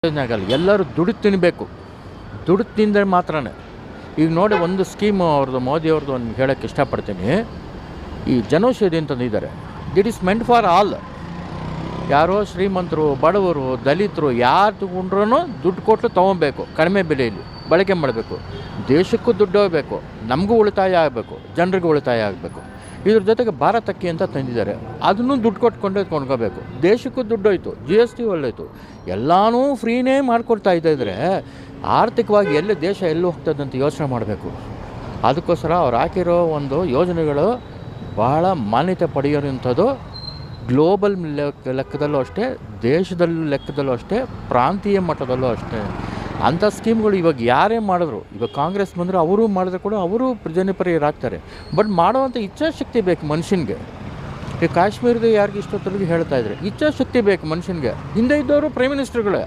ಯೋಜನೆ ಆಗಲ್ಲ. ಎಲ್ಲರೂ ದುಡ್ಡು ತಿನ್ನಬೇಕು. ದುಡ್ಡು ತಿಂದರೆ ಮಾತ್ರನೇ. ಈಗ ನೋಡಿ ಒಂದು ಸ್ಕೀಮು ಅವ್ರದ್ದು ಮೋದಿಯವ್ರದ್ದು ಒಂದು ಹೇಳೋಕ್ಕೆ ಇಷ್ಟಪಡ್ತೀನಿ. ಈ ಜನೌಷಧಿ ಅಂತಂದಿದ್ದಾರೆ. It is meant for all. ಯಾರೋ ಶ್ರೀಮಂತರು, ಬಡವರು, ದಲಿತರು ಯಾರು ತಗೊಂಡ್ರೂ ದುಡ್ಡು ಕೊಟ್ಟು ತೊಗೊಬೇಕು. ಕಡಿಮೆ ಬೆಲೆಯಲ್ಲಿ ಬಳಕೆ ಮಾಡಬೇಕು. ದೇಶಕ್ಕೂ ದುಡ್ಡು ಹೋಗಬೇಕು, ನಮಗೂ ಉಳಿತಾಯ ಆಗಬೇಕು, ಜನರಿಗೂ ಉಳಿತಾಯ ಆಗಬೇಕು. ಇದ್ರ ಜೊತೆಗೆ ಭಾರತಕ್ಕೆ ಅಂತ ತಂದಿದ್ದಾರೆ. ಅದನ್ನು ದುಡ್ಡು ಕೊಟ್ಕೊಂಡೇ ಕೊಂಡ್ಕೋಬೇಕು. ದೇಶಕ್ಕೂ ದುಡ್ಡು ಹೋಯ್ತು, GST ಒಳ್ಳೇಯ್ತು, ಎಲ್ಲನೂ ಫ್ರೀನೇ ಮಾಡಿಕೊಡ್ತಾ ಇದ್ದರೆ ಆರ್ಥಿಕವಾಗಿ ಎಲ್ಲಿ ದೇಶ ಎಲ್ಲಿ ಹೋಗ್ತದಂತ ಯೋಚನೆ ಮಾಡಬೇಕು. ಅದಕ್ಕೋಸ್ಕರ ಅವ್ರು ಹಾಕಿರೋ ಒಂದು ಯೋಜನೆಗಳು ಭಾಳ ಮಾನ್ಯತೆ ಪಡೆಯೋಂಥದ್ದು. ಗ್ಲೋಬಲ್ ಲೆಕ್ಕದಲ್ಲೂ ಅಷ್ಟೇ, ದೇಶದಲ್ಲೂ ಲೆಕ್ಕದಲ್ಲೂ ಅಷ್ಟೇ, ಪ್ರಾಂತೀಯ ಮಟ್ಟದಲ್ಲೂ ಅಷ್ಟೇ. ಅಂಥ ಸ್ಕೀಮ್ಗಳು ಇವಾಗ ಯಾರೇ ಮಾಡಿದ್ರು, ಇವಾಗ ಕಾಂಗ್ರೆಸ್ ಬಂದರೆ ಅವರು ಮಾಡಿದ್ರೆ ಕೂಡ ಅವರು ಜನಪ್ರಿಯರಾಗ್ತಾರೆ. ಬಟ್ ಮಾಡೋವಂಥ ಇಚ್ಛಾಶಕ್ತಿ ಬೇಕು ಮನುಷ್ಯನಿಗೆ. ಈ ಕಾಶ್ಮೀರದ ಯಾರಿಗೆ ಇಷ್ಟೊತ್ತರೆಗೂ ಹೇಳ್ತಾಯಿದ್ರೆ ಇಚ್ಛಾಶಕ್ತಿ ಬೇಕು ಮನುಷ್ಯನಿಗೆ. ಹಿಂದೆ ಇದ್ದವರು ಪ್ರೈಮ್ ಮಿನಿಸ್ಟರ್ಗಳೇ.